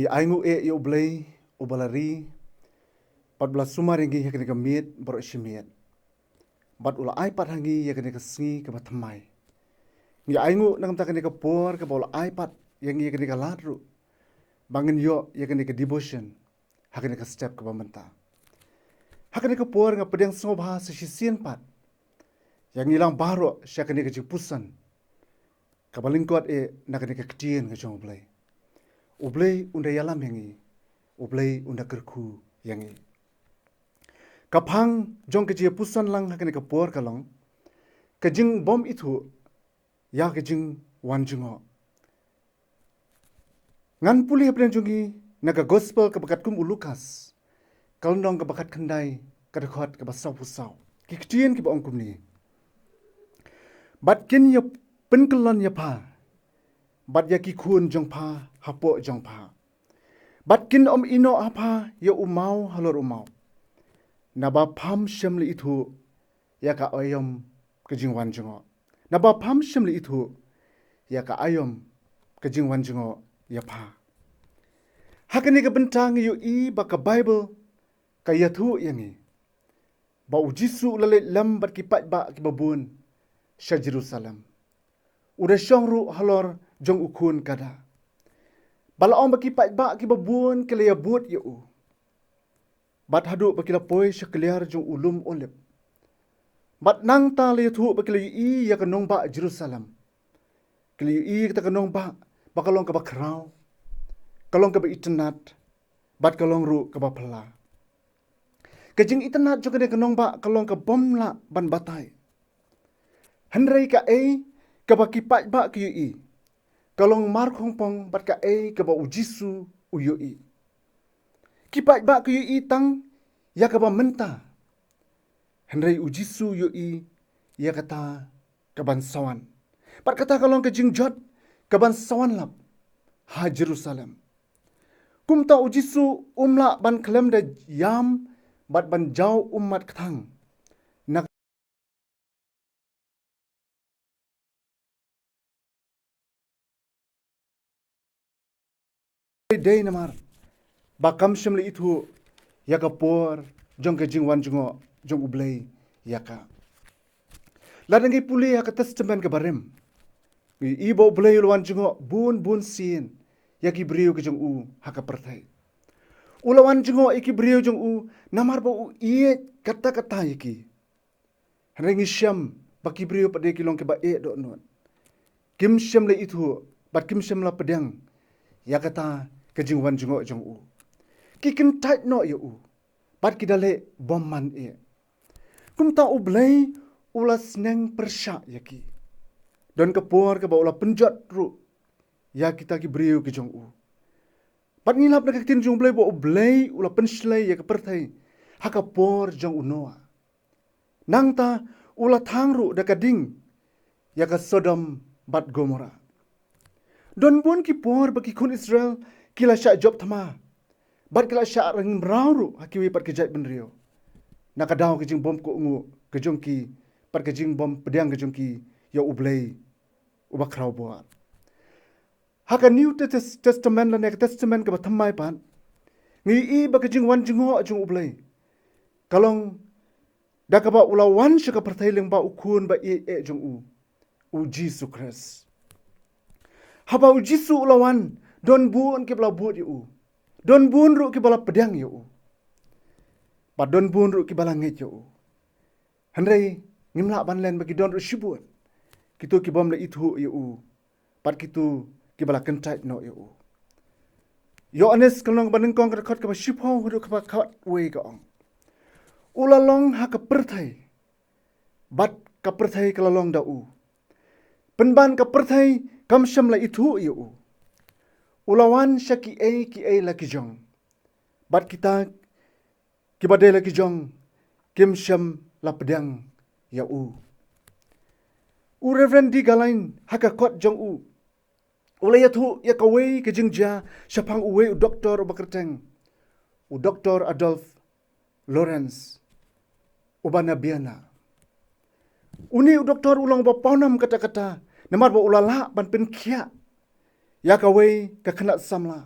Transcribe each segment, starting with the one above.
Ngi aingu yo blay ubalari 14 sumar yang ya kena miet bro shimiet. Bat ula iPad hangi ya kena sengi ke batamai. Ngi aingu nang ta kena por ke bola iPad yang ya kena ladru. Bangin yo ya kena devotion. Ha kena step ke bamenta. Ha kena por nga pedang sengo bahasa sisian pat. Yang hilang baru sya kena jipusan. Kabalingkot na kena ketien ke jong blay. Ublay unda yalam yangi. Ublay unda kerku yangi. Kapang jong kejia pusan lang hakene kapor kalong. Kejing bom itu ya kejing wanjungo. Ngan pulih apren jongi naga gospel kebakat kum Lukas. Kalondong kebakat kendai kadekot kebasau pusau. Kiketien kiba ongkum ni. Bat kin ya penkelon ya pa. Bat ya kikun jong pa hapo jong pa. Bat kin om ino apa ya umau halor umau. Naba pam syamli itu ya ka ayom kejing wanjungo. Naba pam syamli itu ya ka ayom kejing wanjungo ya pa. Hakani ka bentang yu i baka Bible ka yathu yangi. Ba ujisu lale lam bat kipat ba kibabun sya Jerusalem. Udah syongru halor jong ukun kada. Bala om bakipat ba kibabun kelaya but yu. Bat hadu bakila poi syakliar jong ulum olip. Bat nang ta le thu bakila i ya kanong ba Jerusalem. Kili i kita kanong ba bakalong ka bakrau. Kalong ka ba internet. Bat kalong ru ka ba pala. Kajing internet jong kene kanong ba kalong ka bomla ban batai. Henry ka ka ba kipat ba ki i. Kalong mar pong bat ka ka ba ujisu uyu i. Kipat ba ki i tang ya ka ba menta. Henry ujisu yu i ya kata kabansawan. Pat kata kalong ke jingjot kabansawan lap ha Jerusalem. Kumta ujisu umla ban klem da yam bat ban jau umat ketang. Nak day namar. Bakam syamli itu ya ka por jong ke jingwan jongo jong ublay ya ka. Ladang puli ya ka testament ke barem. Ibo ublay luan jongo bun sin ya ki brio ke jong u ha ka pertai. Ulawan jongo iki brio jong u namar ba u iye kata-kata iki. Rengi syam baki brio pada kilong ke ba do non. Kim syam le itu bat kim syam la pedang ya kata ke jingwan jongo jong u. Kikin tight no ya u. Bat kidale bom man Kumta ublay ulas neng persya yaki. Dan kepor ke ula penjat ru. Ya kita ki beriu ke jong u. Bat ngilap na kaktin jong ublay ba ublay ula penslay ya kepertai. Haka por jong unoa. Nang ta ula tangru da kading. Ya ka Sodom bat Gomora. Don pun ki por bagi kun Israel kila syak job tama. Bat kila syak ring merauru hakiwi pat kejat benrio. Nakadaw kejing bom ko ungu kejong ki pat kejing bom pedang kejong ki ya ublay ubak kraw buat. Haka New Testament la nek testament ka batamai pan. Ngi i ba kejing wan jingo ajung ublay. Kalong da ka ba ulawan syaka pertailing ba ukun ba jong u. U Jesus Christ. Haba u Jesus ulawan don buon ke bla buat yu. Don buon ru ke bala pedang yu. Ba don buon ru ke bala nget yu. Henry ngimla ban len bagi don ru shibut. Kitu ki bom la itu yu. Pat kitu ki bala kentait no yu. Yo anes kalong banin kong ka khot ka ba shipho hu ka ba khot we ka ong. Ulalong ha ka perthai. Bat ka perthai kalalong da u. Penban ka perthai kam syam la itu yu. Ulawan syaki ki la ki jong. Bat kita kibade la ki jong kim syam la pedang ya u. U Reverend di galain haka kot jong u. Ula ya tu ya kawai ke jingja syapang uwe u doktor u bakerteng. U Dr. Adolf Lawrence ubana biana. Uni u doktor ulang ba paunam kata-kata namar ba ulala ban penkia. Ya kawai ke kena samla.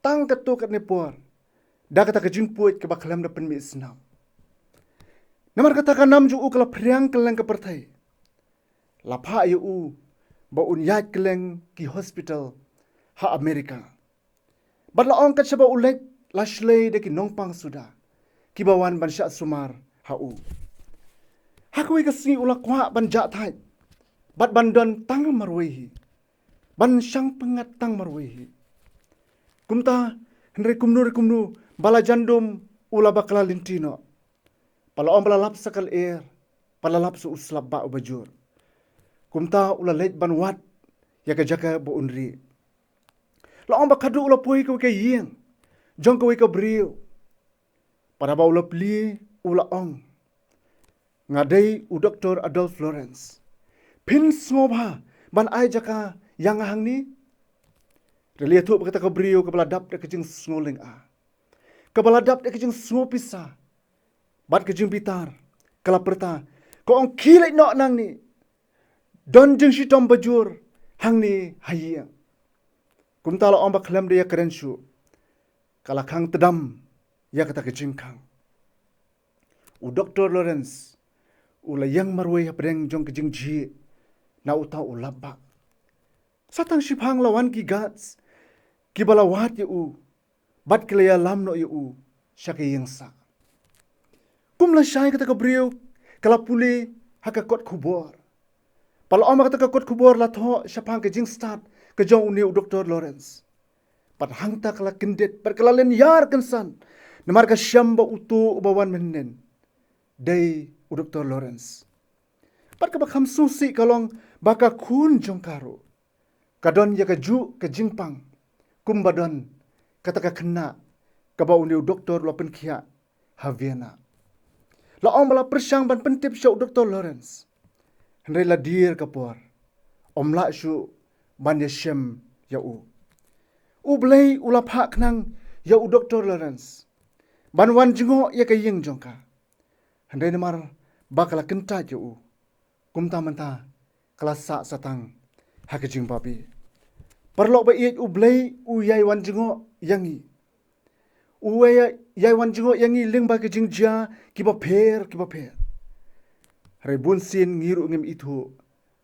tang ketu kat nepor. Dah kata kejingpuit ke bakalam da penmi senam. Namar kata kanam ju kala priang keleng ke pertai. Lapa yu ba unyat keleng ki hospital ha Amerika. Bat la ong kat seba ulek lashlei de ki nongpang sudah. Ki bawan ban syak sumar ha u. Hakui kasi ula kwa ban ja thai. Bat bandon tang marwehi. Ban syang pengat tang marwehi. Kumta henry kumnu bala jandum ula bakala lintino. Pala om bala lap sakal air. Pala lap su uslap ba ubajur. Kumta ula leit ban wat. Ya jaka bo unri. La om bakadu ula pui ke yeng. Jong ke wika brio. Pada ba ula pli ula ong. Ngadai u Dr. Adolf Lawrence. Pin sngobha ban ai jaka yang hang ni. Relia tu berkata ke brio ke baladap de kejing sngoling a. Ke baladap de kejing snopisa. Bat kejing bitar. Kala perta. Ko ong kilek nok nang ni. Don jeng si tom bajur. Hang ni hayang. Kumtala ong baklam dia keren su. Kala kang tedam. Ya kata kejing kang. U Dr. Lawrence. Ula yang marway hapreng jong kejing ji. Na utau ulabak. Satang sipang lawan ki gats. Ki balawat yu. Bat kilaya lam no yu. Syaki yang sa. Kumla syai kata ke brio. Kala puli haka kot kubor. Pala oma kata ke kot kubor la tho syapang kejing start. Kejong uni u Dr. Lawrence. Pat hangta kala kendet. Pat kala len yar kensan. Namar ka syamba utu ubawan menen. Day u Dr. Lawrence. Pat ka bakam susi kalong baka kun jong karo. Kadon ya kaju ke jingpang. Kumbadon kata ka kena. Kaba uni u Dr. Lopen kia. Haviana. La om bala persyang ban pentip syau Dr. Lawrence. Hendai la dir kapor. Om la syu ban ya syem ya u. U belai ulap hak kenang ya u Dr. Lawrence. Ban wan jengo ya ka ying jongka. Hendai namar bakala kentat ya u. Kumta menta kelas sak satang hak jing babi. Perlok ba iet u belai u yai wan jengo yangi. Uwe yai wan jengo yangi ling ba ke jing ja kiba per. Rebun sin ngiru ngim itu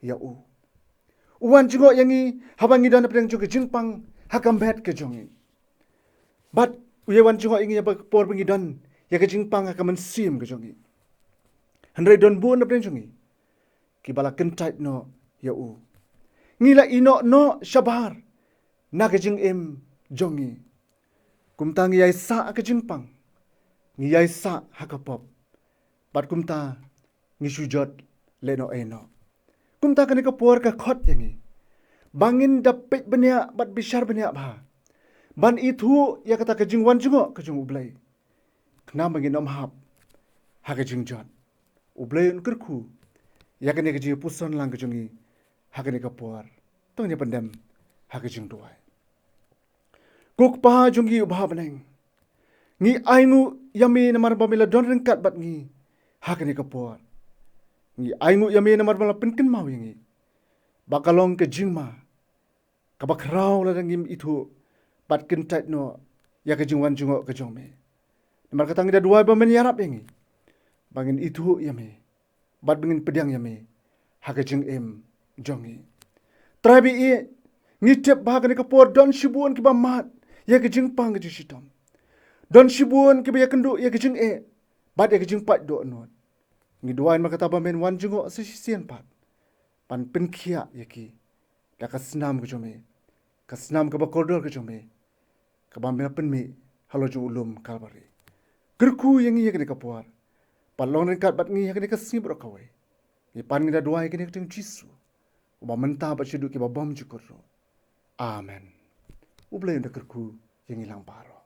ya u. Uwan jengo yangi habang idan pedang juga jingpang hakam bet ke jongi. Bat uye wan jengo yangi ya por pengidan ya ke jingpang hakam mensim ke jongi. Hendrai don bun pedang jongi. Kibala kentait no ya u. Ngila ino no syabar na ke jing em jongi. Kumta ngiyai sa ke jingpang. Ngiyai sa hakapop. Bat kumta ngisujot leno eno. Kumta kani ka por ka khot yangi. Bangin dapet benya bat bishar benya ba. Ban itu ya kata ke jing wan jungo ke jing ublay. Kena bangin om hap. Ha ke jing jot. Ublay un kerku. Ya kani ke jing puson lang ke jungi. Ha kani ka por. Tongnya pendem. Ha ke jing duai. Kuk pa jungi ubha beneng. Ngi aingu yami namar pamila don rengkat bat ngi. Hak ni kapor. Ngi aingu yami namar pamila penken mau yangi. Bakalong ke jingma. Kabakrau la dangim itu. Bat kentat no. Ya ke jingwan jungo ke jongme. Namar katang ida dua ba menyarap yangi. Bangin itu yami. Bat bengin pedang yami. Hak ke jing em jongi. Trabi i. Ngitip bahag ni kapor don shibuan kiba mat. Ya ke jing pang ke jing shitom. Don shibuan kiba ya kendu ya ke jing e. Bat ya ke jing pat do not. Ngi duain makata ba men wan jungo sisian pat. Pan penkia ya ki. Da ka senam ke jome. Ka senam ke ba koridor ke jome. Ka ba men penmi halo ju ulum kalbari. Gerku yang iya kene kapuar. Palong ringkat bat ngi kene ka sibro kawai. Ni pan ngi da duai kene ke jing jisu. Uba mentah bat syiduk ki ba bom jukur. Amen. Ublay unda kerku yang hilang paro.